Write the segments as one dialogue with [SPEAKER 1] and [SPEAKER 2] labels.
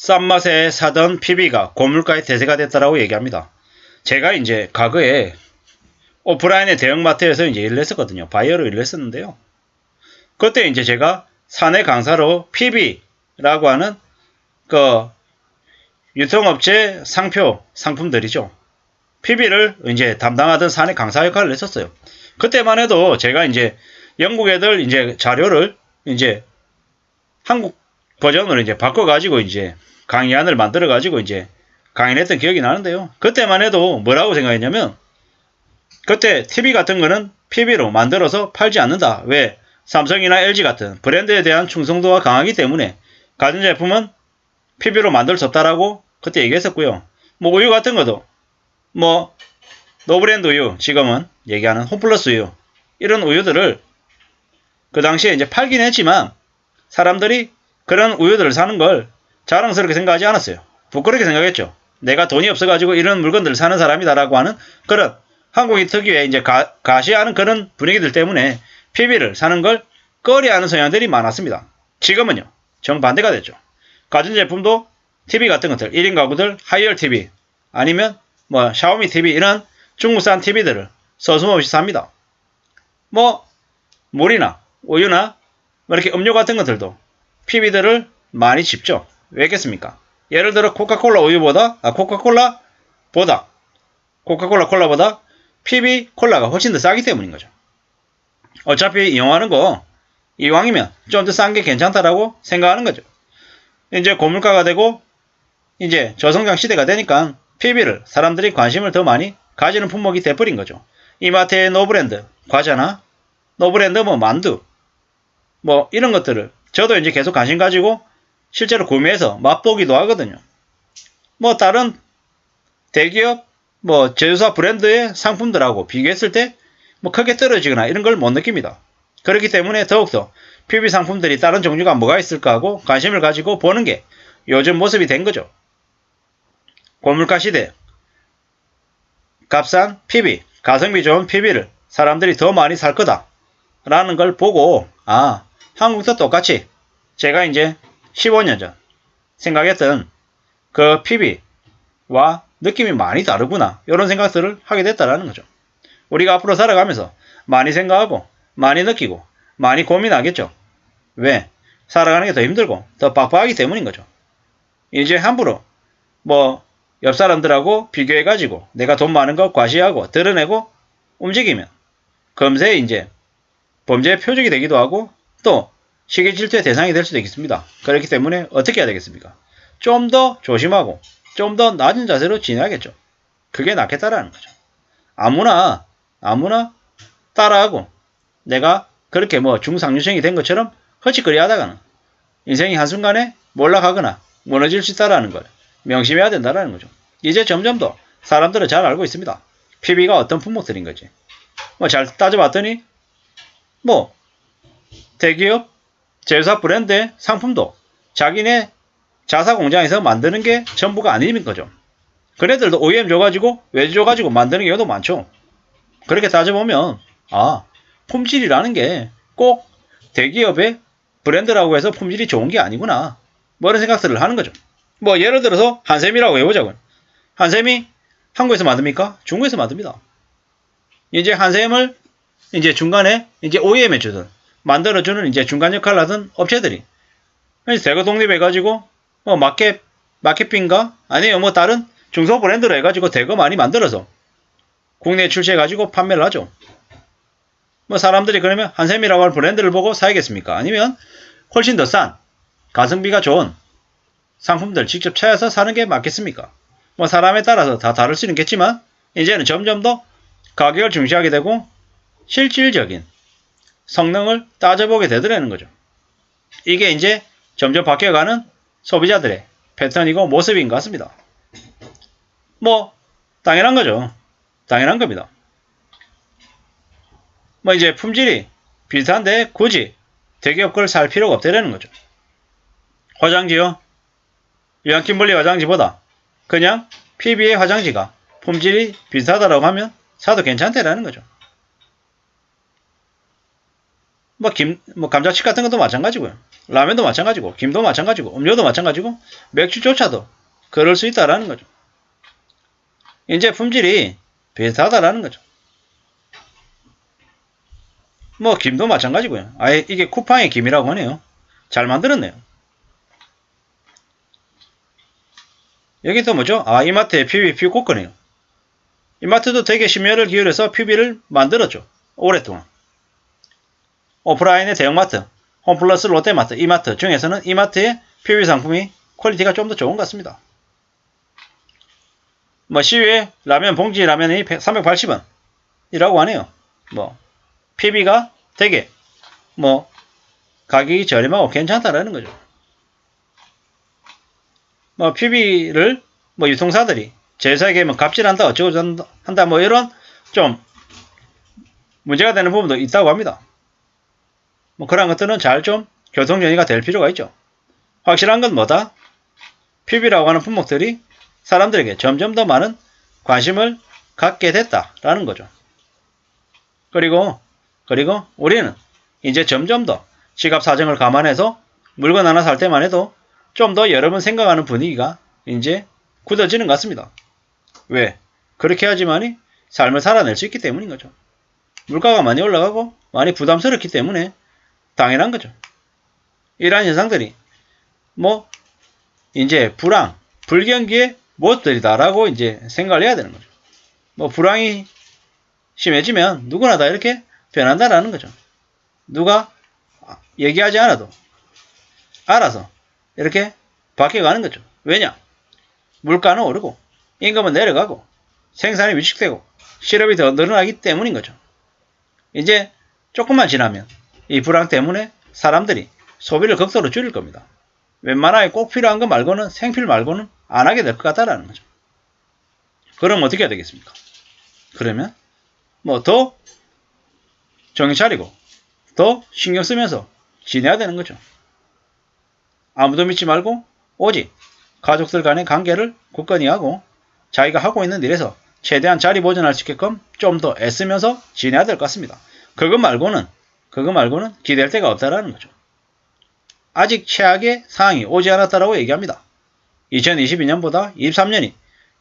[SPEAKER 1] 싼 맛에 사던 PB가 고물가의 대세가 됐다라고 얘기합니다. 제가 이제 과거에 오프라인의 대형마트에서 이제 일을 했었거든요. 바이어로 일을 했었는데요. 그때 이제 제가 사내 강사로 PB라고 하는 그 유통업체 상품들이죠. PB를 이제 담당하던 사내 강사 역할을 했었어요. 그때만 해도 제가 이제 영국 애들 이제 자료를 이제 한국 버전으로 이제 바꿔가지고 이제 강의안을 만들어가지고 이제 강의를 했던 기억이 나는데요. 그때만 해도 뭐라고 생각했냐면, 그때 TV 같은 거는 PB로 만들어서 팔지 않는다. 왜? 삼성이나 LG 같은 브랜드에 대한 충성도가 강하기 때문에 가전제품은 PB로 만들 수 없다라고 그때 얘기했었고요. 뭐 우유 같은 것도 뭐 노브랜드 우유, 지금은 얘기하는 홈플러스 우유, 이런 우유들을 그 당시에 이제 팔긴 했지만 사람들이 그런 우유들을 사는 걸 자랑스럽게 생각하지 않았어요. 부끄럽게 생각했죠. 내가 돈이 없어가지고 이런 물건들을 사는 사람이다라고 하는 그런 한국인 특유의 이제 가시하는 그런 분위기들 때문에 PB를 사는 걸 꺼려하는 성향들이 많았습니다. 지금은요, 정반대가 됐죠. 가전제품도 TV 같은 것들, 1인 가구들 하이얼 TV 아니면 뭐 샤오미 TV 이런 중국산 TV들을 서슴없이 삽니다. 뭐 물이나 우유나 뭐 이렇게 음료 같은 것들도 PB들을 많이 집죠. 왜겠습니까? 예를 들어 코카콜라 콜라보다 PB 콜라가 훨씬 더 싸기 때문인 거죠. 어차피 이용하는 거 이왕이면 좀 더 싼 게 괜찮다라고 생각하는 거죠. 이제 고물가가 되고 이제 저성장 시대가 되니까 PB를 사람들이 관심을 더 많이 가지는 품목이 돼버린 거죠. 이마트의 노브랜드 과자나 노브랜드 뭐 만두 뭐 이런 것들을 저도 이제 계속 관심 가지고 실제로 구매해서 맛보기도 하거든요. 뭐 다른 대기업 뭐 제조사 브랜드의 상품들하고 비교했을 때 뭐 크게 떨어지거나 이런 걸 못 느낍니다. 그렇기 때문에 더욱더 PB 상품들이 다른 종류가 뭐가 있을까 하고 관심을 가지고 보는 게 요즘 모습이 된 거죠. 고물가 시대 값싼 PB, 가성비 좋은 PB를 사람들이 더 많이 살 거다 라는 걸 보고, 아, 한국도 똑같이 제가 이제 15년 전 생각했던 그 PB와 느낌이 많이 다르구나, 이런 생각들을 하게 됐다라는 거죠. 우리가 앞으로 살아가면서 많이 생각하고 많이 느끼고 많이 고민하겠죠. 왜? 살아가는 게 더 힘들고 더 빡빡하기 때문인 거죠. 이제 함부로 뭐 옆 사람들하고 비교해가지고 내가 돈 많은 거 과시하고 드러내고 움직이면 금세 이제 범죄의 표적이 되기도 하고 또 시기 질투의 대상이 될 수도 있습니다. 그렇기 때문에 어떻게 해야 되겠습니까? 좀 더 조심하고 좀 더 낮은 자세로 지내야겠죠. 그게 낫겠다라는 거죠. 아무나 따라하고 내가 그렇게 뭐 중상류층이 된 것처럼 허짓거리 하다가는 인생이 한순간에 몰락하거나 무너질 수 있다는 걸 명심해야 된다는 거죠. 이제 점점 더 사람들은 잘 알고 있습니다. PB가 어떤 품목들인 거지. 뭐 잘 따져봤더니 뭐 대기업 제조사 브랜드의 상품도 자기네 자사 공장에서 만드는 게 전부가 아닌 거죠. 그네들도 OEM 줘가지고 외주 줘가지고 만드는 경우도 많죠. 그렇게 따져보면 품질이라는 게 꼭 대기업의 브랜드라고 해서 품질이 좋은 게 아니구나, 뭐 이런 생각들을 하는 거죠. 뭐 예를 들어서 한샘이라고 해보자고요. 한샘이 한국에서 만듭니까? 중국에서 만듭니다. 이제 한샘을 이제 중간에 이제 OEM 해주든 만들어주는 이제 중간 역할을 하던 업체들이 대거 독립해가지고 뭐 마켓핀가 아니면 뭐 다른 중소 브랜드로 해가지고 대거 많이 만들어서 국내에 출시해가지고 판매를 하죠. 뭐 사람들이 그러면 한샘이라고 하는 브랜드를 보고 사야겠습니까? 아니면 훨씬 더 싼 가성비가 좋은 상품들 직접 찾아서 사는 게 맞겠습니까? 뭐 사람에 따라서 다 다를 수는 있겠지만 이제는 점점 더 가격을 중시하게 되고 실질적인 성능을 따져보게 되더라는 거죠. 이게 이제 점점 바뀌어가는 소비자들의 패턴이고 모습인 것 같습니다. 뭐 당연한 거죠. 당연한 겁니다. 뭐 이제 품질이 비슷한데 굳이 대기업 걸 살 필요가 없다라는 거죠. 화장지요. 유한킴블리 화장지보다 그냥 PB의 화장지가 품질이 비슷하다라고 하면 사도 괜찮다라는 거죠. 뭐 감자칩 같은 것도 마찬가지고요. 라면도 마찬가지고 김도 마찬가지고 음료도 마찬가지고 맥주조차도 그럴 수 있다라는 거죠. 이제 품질이 비슷하다라는 거죠. 뭐 김도 마찬가지고요. 아예 이게 쿠팡의 김이라고 하네요. 잘 만들었네요. 여기 또 뭐죠? 아, 이마트의 PB 코코네요. 이마트도 되게 심혈을 기울여서 PB를 만들었죠. 오랫동안. 오프라인의 대형마트, 홈플러스, 롯데마트, 이마트 중에서는 이마트의 PB 상품이 퀄리티가 좀 더 좋은 것 같습니다. 뭐 시외 라면 봉지 라면이 380원 이라고 하네요. 뭐 PB가 되게 뭐 가격이 저렴하고 괜찮다라는 거죠. 뭐 PB를 뭐 유통사들이 제사에게 뭐 갑질한다 어쩌고 한다 뭐 이런 좀 문제가 되는 부분도 있다고 합니다. 뭐 그런 것들은 잘 좀 교통정리가 될 필요가 있죠. 확실한 건 뭐다? PB라고 하는 품목들이 사람들에게 점점 더 많은 관심을 갖게 됐다라는 거죠. 그리고 우리는 이제 점점 더 지갑 사정을 감안해서 물건 하나 살 때만 해도 좀 더 여러 번 생각하는 분위기가 이제 굳어지는 것 같습니다. 왜? 그렇게 해야지만이 삶을 살아낼 수 있기 때문인 거죠. 물가가 많이 올라가고 많이 부담스럽기 때문에 당연한 거죠. 이러한 현상들이 뭐 이제 불경기의 모습들이다라고 이제 생각을 해야 되는 거죠. 뭐 불황이 심해지면 누구나 다 이렇게 변한다라는 거죠. 누가 얘기하지 않아도 알아서 이렇게 바뀌어가는 거죠. 왜냐? 물가는 오르고 임금은 내려가고 생산이 위축되고 실업이 더 늘어나기 때문인 거죠. 이제 조금만 지나면 이 불황 때문에 사람들이 소비를 극도로 줄일 겁니다. 웬만하게 꼭 필요한 거 말고는 생필 말고는 안 하게 될 것 같다라는 거죠. 그럼 어떻게 해야 되겠습니까? 그러면 뭐 더 정신 차리고 더 신경 쓰면서 지내야 되는 거죠. 아무도 믿지 말고 오직 가족들 간의 관계를 굳건히 하고 자기가 하고 있는 일에서 최대한 자리 보존할 수 있게끔 좀 더 애쓰면서 지내야 될 것 같습니다. 그거 말고는 기댈 데가 없다라는 거죠. 아직 최악의 상황이 오지 않았다라고 얘기합니다. 2022년보다 23년이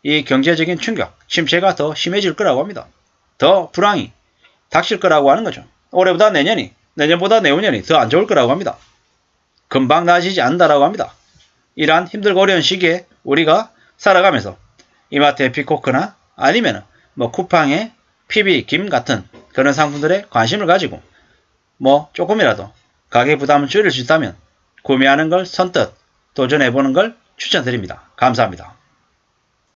[SPEAKER 1] 이 경제적인 충격, 침체가 더 심해질 거라고 합니다. 더 불황이 닥칠 거라고 하는 거죠. 올해보다 내년보다 내후년이 더 안 좋을 거라고 합니다. 금방 나아지지 않는다라고 합니다. 이러한 힘들고 어려운 시기에 우리가 살아가면서 이마트의 피코크나 아니면 뭐 쿠팡의 PB, 김 같은 그런 상품들에 관심을 가지고 뭐 조금이라도 가계 부담을 줄일 수 있다면 구매하는 걸 선뜻 도전해보는 걸 추천드립니다. 감사합니다.